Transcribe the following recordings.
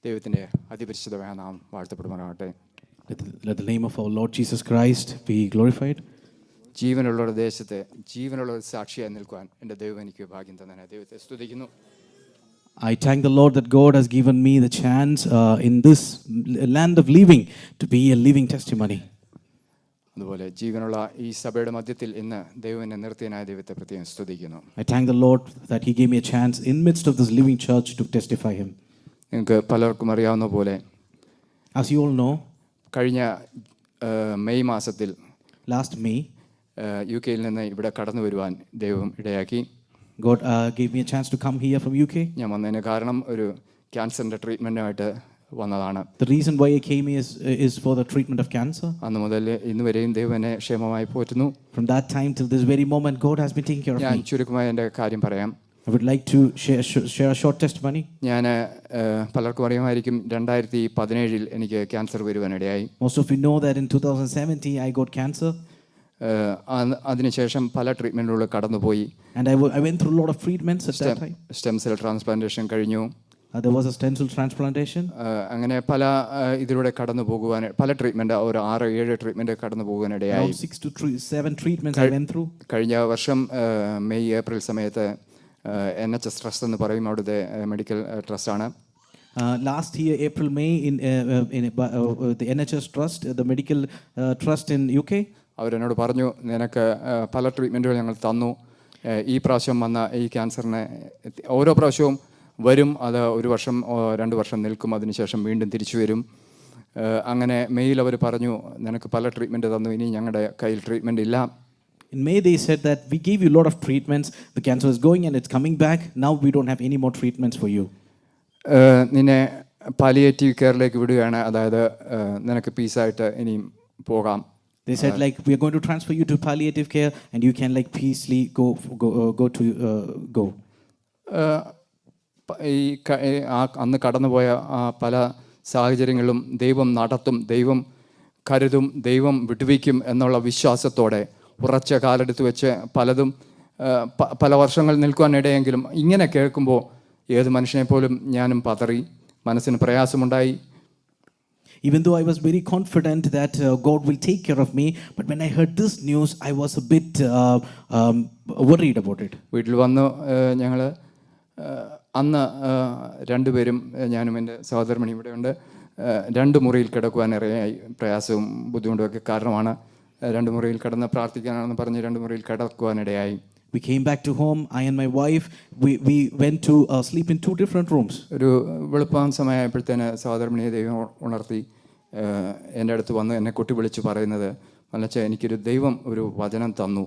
ദൈവത്തിൻ്റെ അതിപരിശുദ്ധമായ നാം വാഴ്ത്തപ്പെടുമാറാകട്ടെ. Let the name of our Lord Jesus Christ be glorified. ജീവനുള്ള ഒരു ദേശത്ത് ജീവനുള്ള ഒരു സാക്ഷിയായി നിൽക്കുവാൻ എൻ്റെ ദൈവം എനിക്ക് ഭാഗ്യം തന്നെ ദൈവത്തെ സ്തുതിക്കുന്നു. I thank the Lord that God has given me the chance in this land of living to be a living testimony. അതുപോലെ ജീവനുള്ള ഈ സഭയുടെ മധ്യത്തിൽ ഇന്ന് ദൈവം നിർത്തിയനായ ദൈവത്തെ പ്രത്യേകം സ്തുതിക്കുന്നു. I thank the Lord that He gave me a chance in midst of this living church to testify Him. നിങ്ങൾക്ക് പലർക്കും അറിയാവുന്ന പോലെ As you all know, കഴിഞ്ഞ മെയ് മാസത്തിൽ last May, UK നിന്ന് ഇവിടെ കടന്നു വരുവാൻ ദൈവം ഇടയാക്കി. God gave me a chance to come here from UK. ഞാൻ വന്നതിന് കാരണം ഒരു ക്യാൻസറിൻ്റെ ട്രീറ്റ്മെൻറ്റുമായിട്ട് വന്നതാണ്. The reason why I came is for the treatment of cancer. അന്ന് മുതൽ ഇന്ന് വരെയും ദൈവം എന്നെ ക്ഷേമമായി പോറ്റുന്നു. From that time till this very moment, God has been taking care of me. ഞാൻ ചുരുക്കമായി എൻ്റെ കാര്യം പറയാം. I would like to share a short testimony. ഞാൻ പലർക്കും അറിയാമായിരിക്കും 2017 എനിക്ക് cancer വരുവാനിടയായി. Most of you know that in 2017 I got cancer. അതിനുശേഷം പല ട്രീറ്റ്മെൻറ്റുകളിൽ കടന്നുപോയി. And I went through a lot of treatments at that time. Stem cell transplantation കഴിഞ്ഞു. There was a stem cell transplantation. അങ്ങനെ പല ഇതിലൂടെ കടന്നു പോകുവാൻ പല ട്രീറ്റ്മെൻറ്റ് ഒരു 6-7 ട്രീറ്റ്മെൻറ്റ് കടന്നു പോകാനിടയായി. 6 to 7 treatments I went through. കഴിഞ്ഞ വർഷം മെയ് ഏപ്രിൽ സമയത്ത് NHS ട്രസ്റ്റ് എന്ന് പറയും, അവിടുത്തെ medical ട്രസ്റ്റാണ്. Last year April May in the NHS trust, the medical trust in UK. അവരെന്നോട് പറഞ്ഞു, നിനക്ക് പല ട്രീറ്റ്മെൻറ്റുകൾ ഞങ്ങൾ തന്നു, ഈ പ്രാവശ്യം വന്ന ഈ ക്യാൻസറിന് ഓരോ പ്രാവശ്യവും വരും, അത് 1 വർഷം 2 വർഷം നിൽക്കും, അതിനുശേഷം വീണ്ടും തിരിച്ചു വരും. അങ്ങനെ മെയ്യിൽ അവർ പറഞ്ഞു, നിനക്ക് പല ട്രീറ്റ്മെൻറ്റ് തന്നു, ഇനി ഞങ്ങളുടെ കയ്യിൽ ട്രീറ്റ്മെൻറ്റ് ഇല്ല. In May they said that we gave you a lot of treatments, the cancer is going and it's coming back, now we don't have any more treatments for you. നിന്നെ palliative കെയറിലേക്ക് വിടുകയാണ്, അതായത് നിനക്ക് പീസായിട്ട് ഇനിയും പോകാം. They said like we are going to transfer you to palliative care and you can like peacefully go. ഈ അന്ന് കടന്നുപോയ പല സാഹചര്യങ്ങളിലും ദൈവം നടത്തും, ദൈവം കരുതും, ദൈവം വിടുവിക്കും എന്നുള്ള വിശ്വാസത്തോടെ ഉറച്ച കാലെടുത്ത് വെച്ച് പലതും പല വർഷങ്ങൾ നിൽക്കുവാനിടയെങ്കിലും ഇങ്ങനെ കേൾക്കുമ്പോൾ ഏത് മനുഷ്യനെ പോലും ഞാനും പതറി, മനസ്സിന് പ്രയാസമുണ്ടായി. Even though I was very confident that God will take care of me, but when I heard this news, I was a bit worried about it. വീട്ടിൽ വന്നു ഞങ്ങൾ അന്ന് 2 പേരും, ഞാനും എൻ്റെ സഹോദരമണി ഇവിടെയുണ്ട്, 2 മുറിയിൽ കിടക്കുവാനിടയായി. പ്രയാസവും ബുദ്ധിമുട്ടുമൊക്കെ കാരണമാണ് 2 മുറിയിൽ കിടന്ന് പ്രാർത്ഥിക്കാനാണെന്ന് പറഞ്ഞ് 2 മുറിയിൽ കിടക്കുവാനിടയായി. We came back to home, I and my wife, we went to sleep in 2 different rooms. ഒരു വെളുപ്പാൻ സമയമായപ്പോഴത്തേന് സഹോദരമണിയെ ദൈവം ഉണർത്തി എൻ്റെ അടുത്ത് വന്ന് എന്നെ കൊട്ടി വിളിച്ച് പറയുന്നത്, മല്ലച്ച എനിക്കൊരു ദൈവം ഒരു വചനം തന്നു,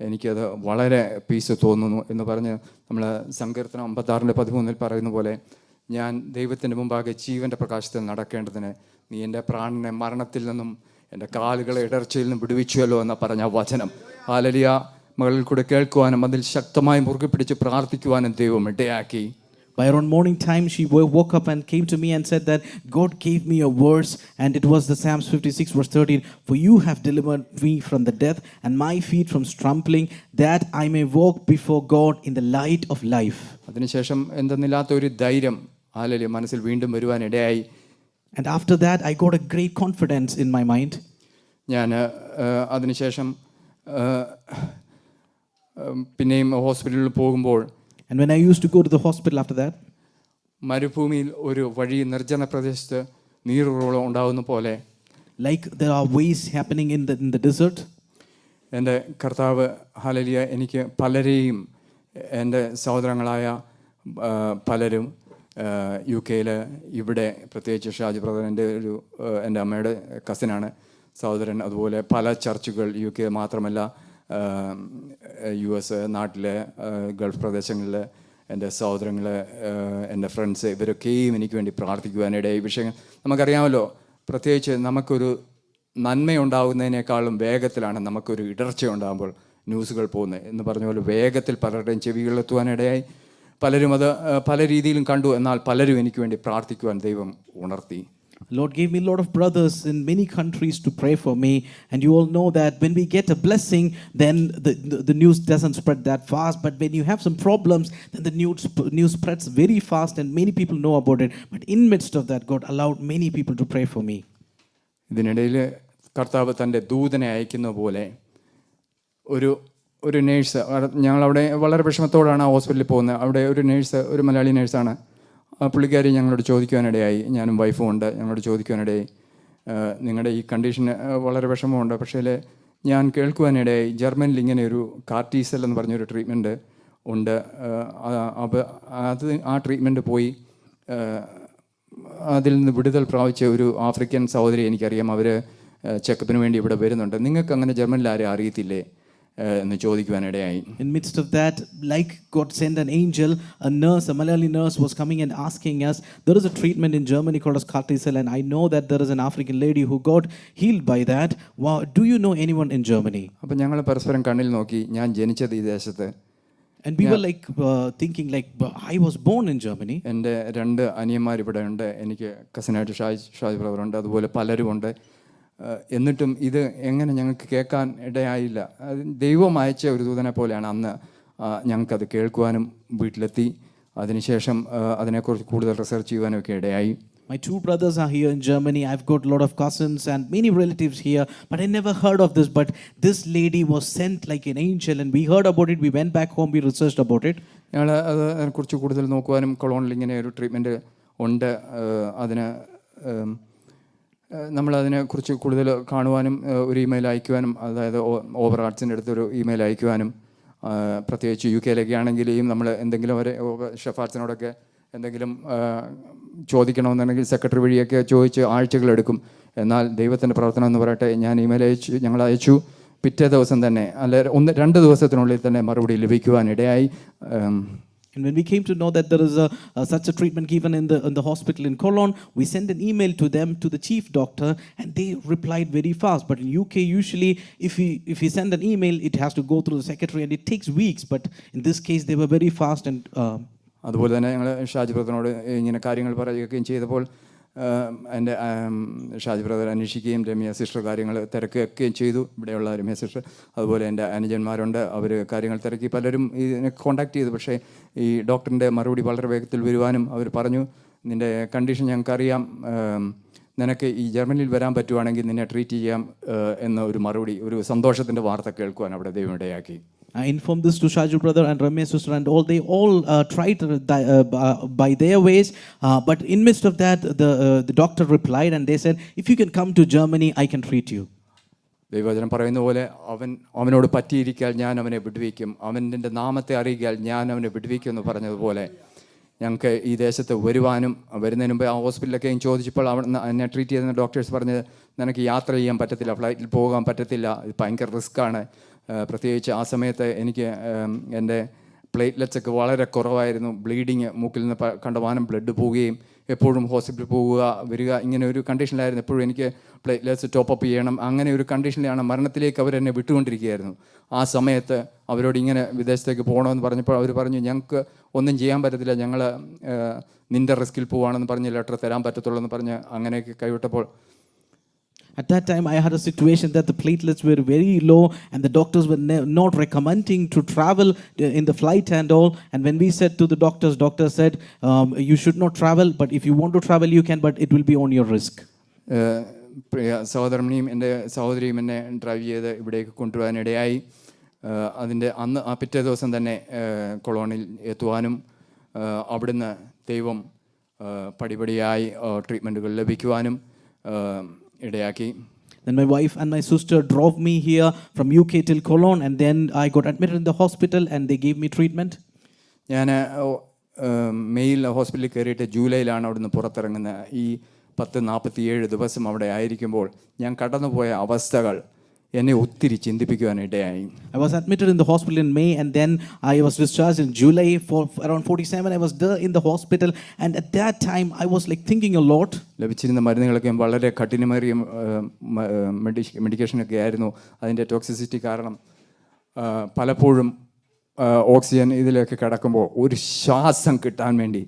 എനിക്കത് വളരെ പീസ് തോന്നുന്നു എന്ന് പറഞ്ഞ് നമ്മൾ സങ്കീർത്തനം 56:13 പറയുന്ന പോലെ, ഞാൻ ദൈവത്തിൻ്റെ മുമ്പാകെ ജീവൻ്റെ പ്രകാശത്തിൽ നടക്കേണ്ടതിന് നീ എൻ്റെ പ്രാണനെ മരണത്തിൽ നിന്നും എൻ്റെ കാലുകളെ ഇടർച്ചയിൽ നിന്നും വിടുവിച്ചുവല്ലോ എന്ന് പറഞ്ഞ വചനം ഹല്ലേലൂയ മകളിൽ കൂടെ കേൾക്കുവാനും അതിൽ ശക്തമായി മുറുകെ പിടിച്ച് പ്രാർത്ഥിക്കുവാനും ദൈവം ഇടയാക്കി. By around morning time, she woke up and came to me and said that God gave me a verse, and it was the Psalms 56:13. For you have delivered me from the death, and my feet from stumbling, that I may walk before God in the light of life. അതിനുശേഷം എന്തെന്നില്ലാത്ത ഒരു ധൈര്യം hallelujah മനസ്സിൽ വീണ്ടും വരുവാൻ ഇടയായി. And after that, I got a great confidence in my mind. ഞാൻ അതിനുശേഷം പിന്നെയും ഹോസ്പിറ്റലിൽ പോകുമ്പോൾ, and when I used to go to the hospital after that, മരുഭൂമിയിൽ ഒരു വഴി നിർജ്ജന പ്രദേശത്ത് നീരുറവ ഉണ്ടാകുന്ന പോലെ, like there are ways happening in the desert. എൻ്റെ കർത്താവ് ഹല്ലേലൂയ എനിക്ക് പലരെയും, എൻ്റെ സഹോദരങ്ങളായ പലരും UK ഇവിടെ, പ്രത്യേകിച്ച് ഷാജി ബ്രദർ എൻ്റെ അമ്മയുടെ കസിനാണ് സഹോദരൻ, അതുപോലെ പല ചർച്ചുകൾ UK മാത്രമല്ല US നാട്ടിലെ ഗൾഫ് പ്രദേശങ്ങളിൽ എൻ്റെ സഹോദരങ്ങൾ, എൻ്റെ ഫ്രണ്ട്സ്, ഇവരൊക്കെയും എനിക്ക് വേണ്ടി പ്രാർത്ഥിക്കുവാനിടയിൽ ഈ വിഷയങ്ങൾ നമുക്കറിയാമല്ലോ. പ്രത്യേകിച്ച് നമുക്കൊരു നന്മയുണ്ടാകുന്നതിനേക്കാളും വേഗത്തിലാണ് നമുക്കൊരു ഇടർച്ച ഉണ്ടാകുമ്പോൾ ന്യൂസുകൾ പോകുന്നത് എന്ന് പറഞ്ഞ പോലെ വേഗത്തിൽ പലരുടെയും ചെവികളിലെത്തുവാനിടയായി. പലരും അത് പല രീതിയിലും കണ്ടു, എന്നാൽ പലരും എനിക്ക് വേണ്ടി പ്രാർത്ഥിക്കുവാൻ ദൈവം ഉണർത്തി. The Lord gave me a lot of brothers in many countries to pray for me. And you all know that when we get a blessing, then the news doesn't spread that fast. But when you have some problems, then the news spreads very fast and many people know about it. But in midst of that, God allowed many people to pray for me. ഇതിനിടയിൽ കർത്താവ് തൻ്റെ ദൂതനെ അയക്കുന്ന പോലെ ഒരു nurse, ഞങ്ങളവിടെ വളരെ വിഷമത്തോടാണ് ആ ഹോസ്പിറ്റലിൽ പോകുന്നത്. അവിടെ ഒരു നേഴ്സ്, ഒരു മലയാളി നേഴ്സാണ്. പുള്ളിക്കാരി ഞങ്ങളോട് ചോദിക്കുവാനിടയായി, ഞാനും വൈഫും ഉണ്ട്, ഞങ്ങളോട് ചോദിക്കുവാനിടയായി, നിങ്ങളുടെ ഈ കണ്ടീഷന് വളരെ വിഷമമുണ്ട്. പക്ഷേ ഞാൻ കേൾക്കുവാനിടയായി ജർമ്മനിൽ ഇങ്ങനെ ഒരു കാർട്ടീസെൽ എന്ന് പറഞ്ഞൊരു ട്രീറ്റ്മെൻറ്റ് ഉണ്ട്. ആ ട്രീറ്റ്മെൻറ്റ് പോയി അതിൽ നിന്ന് വിടുതൽ പ്രാപിച്ച ഒരു ആഫ്രിക്കൻ സഹോദരി എനിക്കറിയാം. അവർ ചെക്കപ്പിന് വേണ്ടി ഇവിടെ വരുന്നുണ്ട്. നിങ്ങൾക്ക് അങ്ങനെ ജർമ്മനിൽ ആരെയും അറിയത്തില്ലേ എന്ന് ചോദിക്കുവാനിടയായി. In midst of that, like God sent an angel, a nurse, a Malayali nurse was coming and asking us, there is a treatment in Germany called as Cartisel, and I know that there is an African lady who got healed by that. Wow, do you know anyone in Germany? അപ്പോൾ ഞങ്ങൾ പരസ്പരം കണ്ണിൽ നോക്കി. ഞാൻ ജനിച്ചത് ഈ ദേശത്ത്. And we were like thinking like, I was born in Germany. എൻ്റെ 2 അനിയന്മാർ ഇവിടെ ഉണ്ട്. എനിക്ക് കസിനായിട്ട് ഷാജി ബ്രദറുണ്ട്, അതുപോലെ പലരുമുണ്ട്. എന്നിട്ടും ഇത് എങ്ങനെ ഞങ്ങൾക്ക് കേൾക്കാൻ ഇടയായില്ല. ദൈവം അയച്ച ഒരു ദൂതനെ പോലെയാണ് അന്ന് ഞങ്ങൾക്കത് കേൾക്കുവാനും വീട്ടിലെത്തി അതിനുശേഷം അതിനെക്കുറിച്ച് കൂടുതൽ റിസർച്ച് ചെയ്യുവാനും ഒക്കെ ഇടയായി. My 2 brothers are here in Germany. I've got a lot of cousins and many relatives here, but I never heard of this. But this lady was sent like an angel, and we heard about it. We went back home, we researched about it. ഞങ്ങൾ അതിനെക്കുറിച്ച് കൂടുതൽ നോക്കുവാനും കൊളോണിൽ ഇങ്ങനെ ഒരു treatment ഉണ്ട്, അതിന് നമ്മളതിനെക്കുറിച്ച് കൂടുതൽ കാണുവാനും ഒരു ഇമെയിൽ അയക്കുവാനും, അതായത് ഓവർ ആർട്സിൻ്റെ അടുത്തൊരു ഇമെയിൽ അയക്കുവാനും, പ്രത്യേകിച്ച് UK ആണെങ്കിലും നമ്മൾ എന്തെങ്കിലും ഷെഫാർട്സിനോടൊക്കെ എന്തെങ്കിലും ചോദിക്കണമെന്നുണ്ടെങ്കിൽ സെക്രട്ടറി വഴിയൊക്കെ ചോദിച്ച് ആഴ്ചകളെടുക്കും. എന്നാൽ ദൈവത്തിൻ്റെ പ്രവർത്തനം എന്ന് പറയട്ടെ, ഞാൻ ഇമെയിൽ ഞങ്ങൾ അയച്ചു. പിറ്റേ ദിവസം തന്നെ അല്ലെ 1-2 ദിവസത്തിനുള്ളിൽ തന്നെ മറുപടി ലഭിക്കുവാനിടയായി. And when we came to know that there is such a treatment given in the hospital in Cologne, we sent an email to them, to the chief doctor, and they replied very fast. But in UK, usually, if we send an email, it has to go through the secretary, and it takes weeks. But in this case, they were very fast. And അതുപോലെ തന്നെ ഞങ്ങൾ ഷാജി ബ്രദറിനോട് ഇങ്ങനെ കാര്യങ്ങൾ പറയുകയും ചെയ്തപ്പോൾ എൻ്റെ Shaji brother അന്വേഷിക്കുകയും Ramya sister കാര്യങ്ങൾ തിരക്കുകയും ചെയ്തു. ഇവിടെയുള്ള രമ്യ സിസ്റ്റർ, അതുപോലെ എൻ്റെ അനുജന്മാരുണ്ട്, അവർ കാര്യങ്ങൾ തിരക്കി. പലരും ഇതിനെ കോൺടാക്ട് ചെയ്തു. പക്ഷേ ഈ ഡോക്ടറിൻ്റെ മറുപടി വളരെ വേഗത്തിൽ വരുവാനും അവർ പറഞ്ഞു, നിൻ്റെ കണ്ടീഷൻ ഞങ്ങൾക്കറിയാം, നിനക്ക് ഈ ജർമ്മനിയിൽ വരാൻ പറ്റുവാണെങ്കിൽ നിന്നെ ട്രീറ്റ് ചെയ്യാം എന്ന ഒരു മറുപടി, ഒരു സന്തോഷത്തിൻ്റെ വാർത്ത കേൾക്കുവാൻ അവിടെ ദൈവം ഇടയാക്കി. I informed this to Shaju brother and Ramya sister, and they all tried by their ways. But in midst of that, the doctor replied, and they said, if you can come to Germany, I can treat you. ദൈവവചനം പറയുന്ന പോലെ അവനോട് പറ്റിയിരിക്കാൻ ഞാൻ അവനെ വിടുവിക്കും, അവൻ്റെ നാമത്തെ അറിയിക്കാൻ ഞാൻ അവനെ വിടുവിക്കും എന്ന് പറഞ്ഞതുപോലെ ഞങ്ങൾക്ക് ഈ ദേശത്ത് വരുന്നതിന് മുമ്പ് ആ ഹോസ്പിറ്റലൊക്കെ ചോദിച്ചപ്പോൾ എന്നെ ട്രീറ്റ് ചെയ്യുന്ന ഡോക്ടേഴ്സ് പറഞ്ഞത്, നിനക്ക് യാത്ര ചെയ്യാൻ പറ്റത്തില്ല, ഫ്ലൈറ്റിൽ പോകാൻ പറ്റത്തില്ല, ഇത് ഭയങ്കര റിസ്ക്കാണ്. പ്രത്യേകിച്ച് ആ സമയത്ത് എനിക്ക് എൻ്റെ പ്ലേറ്റ്ലെറ്റ്സ് ഒക്കെ വളരെ കുറവായിരുന്നു. ബ്ലീഡിങ്, മൂക്കിൽ നിന്ന് കണ്ടമാനം ബ്ലഡ് പോവുകയും എപ്പോഴും ഹോസ്പിറ്റലിൽ പോവുക വരിക, ഇങ്ങനെ ഒരു കണ്ടീഷനിലായിരുന്നു. എപ്പോഴും എനിക്ക് പ്ലേറ്റ്ലെറ്റ്സ് ടോപ്പപ്പ് ചെയ്യണം, അങ്ങനെ ഒരു കണ്ടീഷനിലാണ്. മരണത്തിലേക്ക് അവരെന്നെ വിട്ടുകൊണ്ടിരിക്കുകയായിരുന്നു. ആ സമയത്ത് അവരോട് ഇങ്ങനെ വിദേശത്തേക്ക് പോകണമെന്ന് പറഞ്ഞപ്പോൾ അവർ പറഞ്ഞു, ഞങ്ങൾക്ക് ഒന്നും ചെയ്യാൻ പറ്റത്തില്ല, ഞങ്ങൾ നിൻ്റെ റിസ്കിൽ പോവുകയാണെന്ന് പറഞ്ഞ് ലെറ്റർ തരാൻ പറ്റത്തുള്ളൂ എന്ന് പറഞ്ഞ് അങ്ങനെയൊക്കെ കൈവിട്ടപ്പോൾ at that time I had a situation that the platelets were very low and the doctors were not recommending to travel in the flight and all. And when we said to the doctor said, you should not travel, but if you want to travel you can, but it will be on your risk. പ്രിയ സഹോദരനെയും എൻ്റെ സഹോദരിയും എന്നെ drive ചെയ്ത് ഇവിടേക്ക് കൊണ്ടുവരാനിടയായി. അതിൻ്റെ ആ പിറ്റേ ദിവസം തന്നെ കൊളോണിൽ എത്തുവാനും അവിടുന്ന് ദൈവം പടിപടിയായി ട്രീറ്റ്മെൻറ്റുകൾ ലഭിക്കുവാനും ഇടയാക്കി. Then my wife and my sister drove me here from UK till Cologne, and then I got admitted in the hospital and they gave me treatment. ഞാൻ മെയിൽ ഹോസ്പിറ്റലിൽ കയറിയിട്ട് ജൂലൈയിലാണ് അവിടുന്ന് പുറത്തിറങ്ങുന്നത്. ഈ 47 ദിവസം അവിടെ ആയിരിക്കുമ്പോൾ ഞാൻ കടന്നുപോയ അവസ്ഥകൾ എന്നെ ഒത്തിരി ചിന്തിപ്പിക്കുവാനിടയായി. I was admitted in the hospital in May, and then I was discharged in July. For around 47 I was there in the hospital, and at that time I was like thinking a lot. ലഭിച്ചിരുന്ന മരുന്നുകളൊക്കെ വളരെ കഠിനമേറിയ മെഡിക്കേഷനൊക്കെ ആയിരുന്നു. അതിൻ്റെ toxicity കാരണം പലപ്പോഴും oxygen ഇതിലേക്ക് കിടക്കുമ്പോൾ ഒരു ശ്വാസം കിട്ടാൻ വേണ്ടി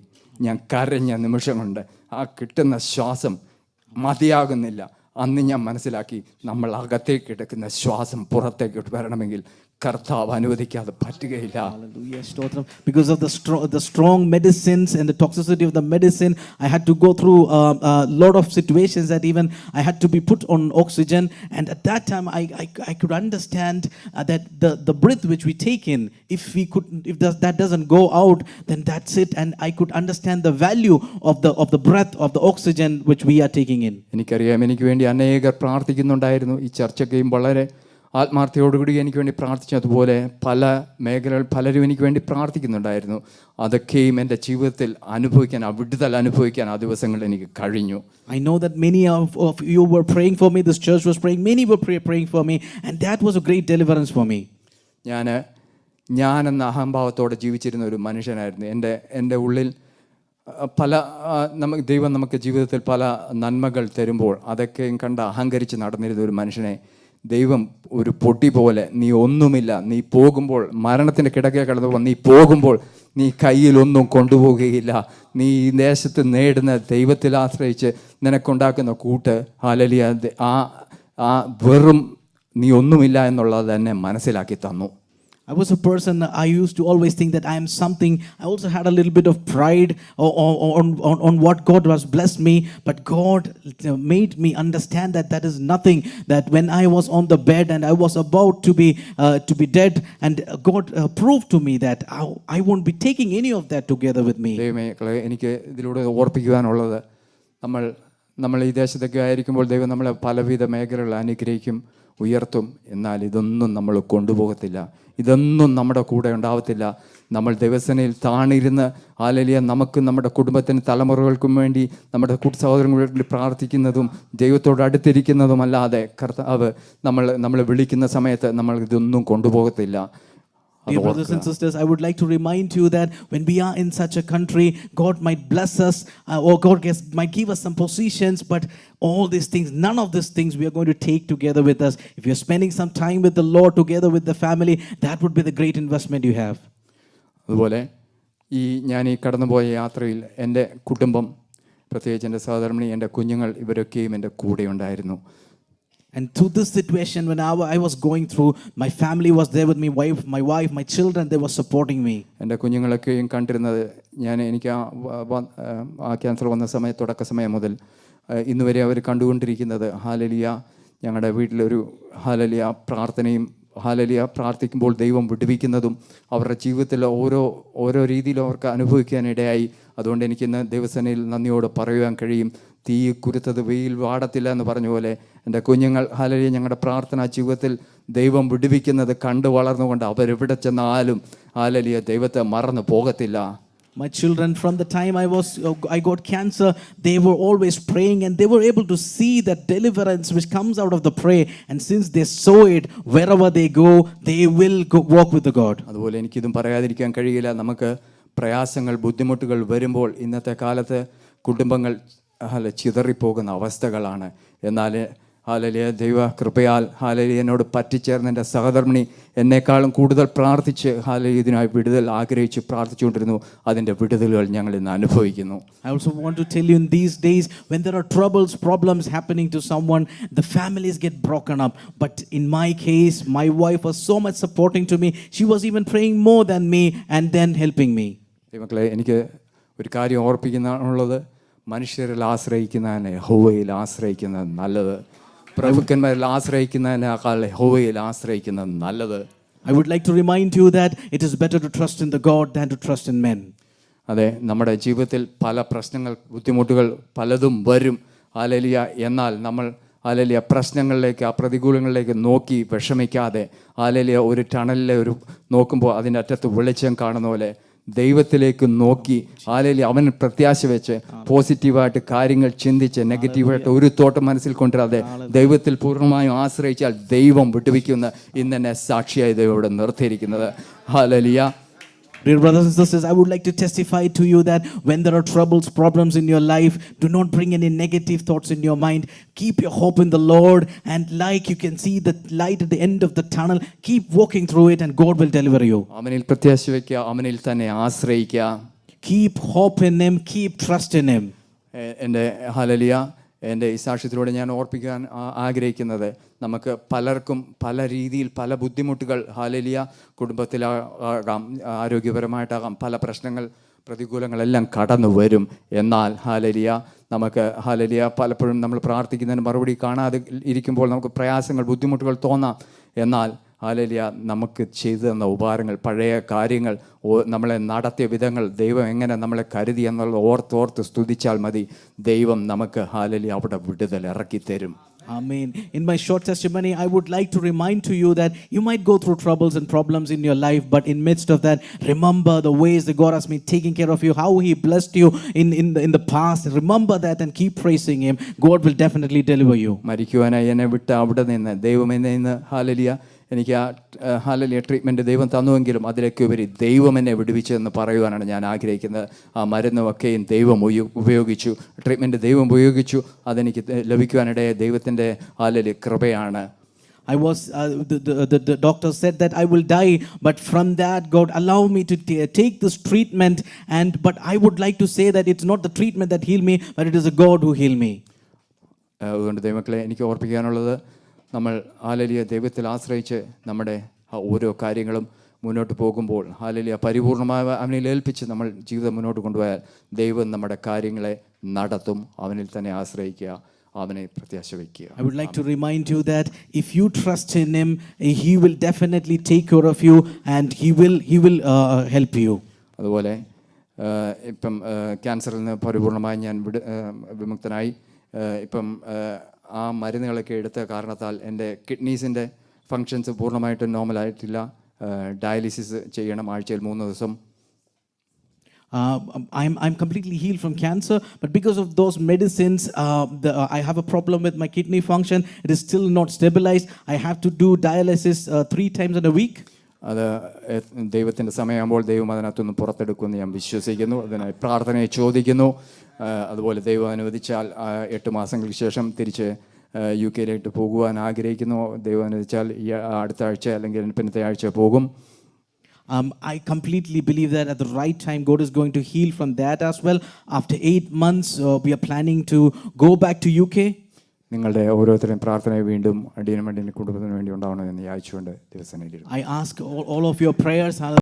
ഞാൻ കരഞ്ഞ നിമിഷമുണ്ട്. ആ കിട്ടുന്ന ശ്വാസം മതിയാകുന്നില്ല. അന്ന് ഞാൻ മനസ്സിലാക്കി, നമ്മൾ അകത്തേക്ക് എടുക്കുന്ന ശ്വാസം പുറത്തേക്ക് വരണമെങ്കിൽ കർത്താവ് അനുവദിക്കാതെ പറ്റുകയില്ല. Hallelujah, Stotram. Because of the strong medicines and the toxicity of the medicine, I had to go through a lot of situations that even I had to be put on oxygen. And at that time, I could understand that the breath which we take in, if that doesn't go out, then that's it. And I could understand the value of the breath of the oxygen which we are taking in. എനിക്കറിയാം, എനിക്ക് വേണ്ടി അനേകർ പ്രാർത്ഥിക്കുന്നുണ്ടായിരുന്നു. ഈ ചർച്ചയ്ക്കും വളരെ ആത്മാർത്ഥയോടുകൂടി എനിക്ക് വേണ്ടി പ്രാർത്ഥിച്ചു. അതുപോലെ പല മേഖലകൾ പലരും എനിക്ക് വേണ്ടി പ്രാർത്ഥിക്കുന്നുണ്ടായിരുന്നു. അതൊക്കെയും എൻ്റെ ജീവിതത്തിൽ വിടുതൽ അനുഭവിക്കാൻ ആ ദിവസങ്ങളിൽ എനിക്ക് കഴിഞ്ഞു. I know that many of you were praying for me. This church was praying. Many were praying for me. And that was a great deliverance for me. ഞാനെന്ന അഹംഭാവത്തോടെ ജീവിച്ചിരുന്ന ഒരു മനുഷ്യനായിരുന്നു. എൻ്റെ ഉള്ളിൽ ദൈവം നമുക്ക് ജീവിതത്തിൽ പല നന്മകൾ തരുമ്പോൾ അതൊക്കെയും കണ്ട് അഹങ്കരിച്ച് നടന്നിരുന്ന ഒരു മനുഷ്യനെ ദൈവം ഒരു പൊട്ടി പോലെ, നീ ഒന്നുമില്ല, നീ പോകുമ്പോൾ മരണത്തിൻ്റെ കിടക്കയിൽ കിടന്നപ്പോൾ, നീ പോകുമ്പോൾ നീ കയ്യിലൊന്നും കൊണ്ടുപോകുകയില്ല, നീ ഈ ദേശത്ത് നേടുന്ന ദൈവത്തിൽ ആശ്രയിച്ച് നിനക്കുണ്ടാക്കുന്ന കൂട്ട് ഹല്ലേലൂയ, ആ വെറും നീ ഒന്നുമില്ല എന്നുള്ളത് തന്നെ മനസ്സിലാക്കി തന്നു. I was a person, I used to always think that I am something. I also had a little bit of pride on what God has blessed me. But God made me understand that that is nothing. That when I was on the bed and I was about to be dead, and God proved to me that I won't be taking any of that together with me. എനിക്ക് ഇതിലൂടെ ഓർപ്പിക്കുവാനുള്ളത്, നമ്മൾ ഈ ദേശത്തൊക്കെ ആയിരിക്കുമ്പോൾ ദൈവം നമ്മളെ പലവിധ മേഖലകൾ അനുഗ്രഹിക്കും, ഉയർത്തും. എന്നാൽ ഇതൊന്നും നമ്മൾ കൊണ്ടുപോകത്തില്ല, ഇതൊന്നും നമ്മുടെ കൂടെ ഉണ്ടാവത്തില്ല. നമ്മൾ ദൈവസേനയിൽ താണിരുന്ന് ഹല്ലേലൂയ നമുക്കും നമ്മുടെ കുടുംബത്തിന് തലമുറകൾക്കും വേണ്ടി നമ്മുടെ സഹോദരങ്ങൾക്ക് വേണ്ടി പ്രാർത്ഥിക്കുന്നതും ദൈവത്തോട് അടുത്തിരിക്കുന്നതുമല്ലാതെ കർത്താവ് നമ്മൾ വിളിക്കുന്ന സമയത്ത് നമ്മൾ ഇതൊന്നും കൊണ്ടുപോകത്തില്ല. Dear brothers and sisters, I would like to remind you that when we are in such a country, God might bless us or God might give us some positions, but all these things, none of these things we are going to take together with us. If you're spending some time with the Lord together with the family, that would be the great investment you have. അതുപോലെ ഞാൻ ഈ കടന്നുപോയ യാത്രയിൽ എൻ്റെ കുടുംബം, പ്രത്യേകിച്ച് എൻ്റെ സഹോദരമണി, എൻ്റെ കുഞ്ഞുങ്ങൾ, ഇവരൊക്കെയും എൻ്റെ കൂടെ ഉണ്ടായിരുന്നു. And through this situation, when I was going through, my family was there with me, my wife, my children, they were supporting me. എൻ്റെ കുഞ്ഞുങ്ങളൊക്കെയും കണ്ടിരുന്നത്, എനിക്ക് ആ ക്യാൻസർ വന്ന തുടക്ക സമയം മുതൽ ഇന്ന് വരെ അവർ കണ്ടുകൊണ്ടിരിക്കുന്നത് ഹല്ലേലൂയ, ഞങ്ങളുടെ വീട്ടിലൊരു ഹല്ലേലൂയ പ്രാർത്ഥനയും ഹല്ലേലൂയ പ്രാർത്ഥിക്കുമ്പോൾ ദൈവം വിടുവിക്കുന്നതും അവരുടെ ജീവിതത്തിൽ ഓരോ രീതിയിലും അവർക്ക് അനുഭവിക്കാനിടയായി. അതുകൊണ്ട് എനിക്കിന്ന് ദൈവസേനയിൽ നന്ദിയോട് പറയുവാൻ കഴിയും. തീ കുരുത്തത് വെയിൽ വാടത്തില്ല എന്ന് പറഞ്ഞ പോലെ എൻ്റെ കുഞ്ഞുങ്ങൾ ഹല്ലേലൂയ ഞങ്ങളുടെ പ്രാർത്ഥനാ ജീവിതത്തിൽ ദൈവം വിടുവിക്കുന്നത് കണ്ടു വളർന്നുകൊണ്ട് അവരെവിടെ ചെന്നാലും ഹല്ലേലൂയ ദൈവത്തെ മറന്നു പോകത്തില്ല. My children, from the time I got cancer, they were always praying and they were able to see that deliverance which comes out of the prayer. And since they saw it, wherever they go, they will walk with the God. അതുപോലെ എനിക്കിതും പറയാതിരിക്കാൻ കഴിയില്ല. നമുക്ക് പ്രയാസങ്ങൾ, ബുദ്ധിമുട്ടുകൾ വരുമ്പോൾ ഇന്നത്തെ കാലത്ത് കുടുംബങ്ങൾ ചിതറിപ്പോകുന്ന അവസ്ഥകളാണ്. എന്നാൽ ഹല്ലേലൂയ ദൈവ കൃപയാൽ ഹല്ലേലൂയ എന്നോട് പറ്റിച്ചേർന്ന എൻ്റെ സഹധർമ്മിണി എന്നെക്കാളും കൂടുതൽ പ്രാർത്ഥിച്ച് ഹല്ലേലൂയ ഇതിനായി വിടുതൽ ആഗ്രഹിച്ച് പ്രാർത്ഥിച്ചുകൊണ്ടിരുന്നു. അതിൻ്റെ വിടുതലുകൾ ഞങ്ങൾ ഇന്ന് അനുഭവിക്കുന്നു. I also want to tell you, in these days when there are problems happening to someone, the families get broken up. But in my case, my wife was so much supporting to me. She was even praying more than me and then helping me. ദൈവമക്കളെ, എനിക്ക് ഒരു കാര്യം ഓർപ്പിക്കാനുള്ളത്, മനുഷ്യരിൽ ആശ്രയിക്കുന്നതിന് യഹോവയിൽ ആശ്രയിക്കുന്നത് നല്ലത്. പ്രഭുക്കന്മാരിൽ ആശ്രയിക്കുന്നതിനേക്കാൾ യഹോവയിൽ ആശ്രയിക്കുന്നത് നല്ലത്. I would like to remind you that it is better to trust in the God than to trust in men. അതെ, നമ്മുടെ ജീവിതത്തിൽ പല പ്രശ്നങ്ങൾ, ബുദ്ധിമുട്ടുകൾ പലതും വരും ഹല്ലേലൂയ. എന്നാൽ നമ്മൾ ഹല്ലേലൂയ പ്രശ്നങ്ങളിലേക്ക്, ആ പ്രതികൂലങ്ങളിലേക്ക് നോക്കി വിഷമിക്കാതെ ഹല്ലേലൂയ ഒരു ടണലിലെ നോക്കുമ്പോൾ അതിൻ്റെ അറ്റത്ത് വെളിച്ചം കാണുന്ന പോലെ ദൈവത്തിലേക്ക് നോക്കി ഹല്ലേലൂയ അവൻ പ്രത്യാശ വെച്ച് പോസിറ്റീവായിട്ട് കാര്യങ്ങൾ ചിന്തിച്ച് നെഗറ്റീവായിട്ട് ഒരു തോട്ടം മനസ്സിൽ കൊണ്ടുവരാതെ ദൈവത്തിൽ പൂർണ്ണമായും ആശ്രയിച്ചാൽ ദൈവം വിട്ടുവയ്ക്കുന്ന ഇന്നെന്നെ സാക്ഷിയായി ദൈവം ഇവിടെ നിർത്തിയിരിക്കുന്നത്. Hallelujah. Dear brothers and sisters, I would like to testify to you that when there are troubles, problems in your life, do not bring any negative thoughts in your mind. Keep your hope in the Lord, and like you can see the light at the end of the tunnel, keep walking through it and God will deliver you. അവനിൽ പ്രത്യാശ വയ്ക്കുക, അവനിൽ തന്നെ ആശ്രയിക്കുക. Keep hope in Him, keep trust in Him. എൻ്റെ hallelujah എൻ്റെ ഈ സാക്ഷ്യത്തിലൂടെ ഞാൻ ഓർപ്പിക്കാൻ ആഗ്രഹിക്കുന്നത്, നമുക്ക് പലർക്കും പല രീതിയിൽ പല ബുദ്ധിമുട്ടുകൾ ഹാലേലിയ കുടുംബത്തിലാകാം, ആരോഗ്യപരമായിട്ടാകാം, പല പ്രശ്നങ്ങൾ പ്രതികൂലങ്ങളെല്ലാം കടന്നു വരും. എന്നാൽ ഹാലേലിയ നമുക്ക് ഹാലേലിയ പലപ്പോഴും നമ്മൾ പ്രാർത്ഥിക്കുന്നതിന് മറുപടി കാണാതെ ഇരിക്കുമ്പോൾ നമുക്ക് പ്രയാസങ്ങൾ ബുദ്ധിമുട്ടുകൾ തോന്നാം. എന്നാൽ ഹാലേലിയ നമുക്ക് ചെയ്തു തന്ന ഉപകാരങ്ങൾ, പഴയ കാര്യങ്ങൾ, നമ്മളെ നടത്തിയ വിധങ്ങൾ, ദൈവം എങ്ങനെ നമ്മളെ കരുതി എന്നുള്ളത് ഓർത്തോർത്ത് സ്തുതിച്ചാൽ മതി. ദൈവം നമുക്ക് ഹാലേലിയ അവിടെ വിടുതൽ ഇറക്കി തരും. Amen. In my short testimony, I would like to remind to you that you might go through troubles and problems in your life, but in midst of that, remember the ways that God has been taking care of you, how He blessed you in the past. Remember that and keep praising Him. God will definitely deliver you. മരിക്കുവാനായി എന്നെ വിട്ട അവിടെ നിന്ന് ദൈവം എന്നെ ഇന്ന് hallelujah എനിക്ക് ആ hallelujah treatment ദൈവം തന്നുവെങ്കിലും അതിലേക്ക് ഉപരി ദൈവം എന്നെ വിടുവിച്ചതെന്ന് പറയുവാനാണ് ഞാൻ ആഗ്രഹിക്കുന്നത്. ആ മരുന്നൊക്കെയും ദൈവം ഉപയോഗിച്ചു, ട്രീറ്റ്മെൻറ്റ് ദൈവം ഉപയോഗിച്ചു. അതെനിക്ക് ലഭിക്കുവാനിടയെ ദൈവത്തിൻ്റെ hallelujah കൃപയാണ്. I was the doctor said that I will die, but from that God allow me to take this treatment, but I would like to say that it's not the treatment that healed me, but it is a God who healed me. അതുകൊണ്ട് ദൈവമക്കളെ, എനിക്ക് ഓർപ്പിക്കാനുള്ളത്, നമ്മൾ hallelujah ദൈവത്തിൽ ആശ്രയിച്ച് നമ്മുടെ ഓരോ കാര്യങ്ങളും മുന്നോട്ട് പോകുമ്പോൾ ഹാലേലിയ പരിപൂർണമായ അവനിൽ ഏൽപ്പിച്ച് നമ്മൾ ജീവിതം മുന്നോട്ട് കൊണ്ടുപോയാൽ ദൈവം നമ്മുടെ കാര്യങ്ങളെ നടത്തും. അവനിൽ തന്നെ ആശ്രയിക്കുക, അവനെ പ്രത്യാശ വയ്ക്കുക. I would like to remind you that if you trust in Him, He will definitely take care of you and He will help you. അതുപോലെ ഇപ്പം ക്യാൻസറിൽ നിന്ന് പരിപൂർണമായി ഞാൻ വിമുക്തനായി. ഇപ്പം ആ മരുന്നുകളൊക്കെ എടുത്ത കാരണത്താൽ എൻ്റെ കിഡ്നീസിൻ്റെ ഫങ്ഷൻസ് പൂർണ്ണമായിട്ട് നോർമലായിട്ടില്ല. ഡയാലിസിസ് ചെയ്യണം ആഴ്ചയിൽ 3 ദിവസം. I'm completely healed from cancer, but because of those medicines, I have a problem with my kidney function. It is still not stabilized. I have to do dialysis 3 times in a week. അത് ദൈവത്തിൻ്റെ സമയമാകുമ്പോൾ ദൈവം അതിനകത്തുനിന്ന് പുറത്തെടുക്കുമെന്ന് ഞാൻ വിശ്വസിക്കുന്നു. അതിനായി പ്രാർത്ഥനയെ ചോദിക്കുന്നു. അതുപോലെ ദൈവം അനുവദിച്ചാൽ 8 മാസങ്ങൾക്ക് ശേഷം തിരിച്ച് UK പോകുവാൻ ആഗ്രഹിക്കുന്നു. ദൈവം അനുവദിച്ചാൽ ഈ അടുത്ത ആഴ്ച അല്ലെങ്കിൽ പിന്നത്തെ ആഴ്ച പോകും. I completely believe that at the right time God is going to heal from that as well. After 8 months, we are planning to go back to UK. നിങ്ങളുടെ ഓരോരുത്തരും പ്രാർത്ഥനയെ വീണ്ടും അടിയനും കുടുംബത്തിനു വേണ്ടി ഉണ്ടാവണമെന്ന് യാചിച്ചുകൊണ്ട് ദിവസം I ask all of your prayers.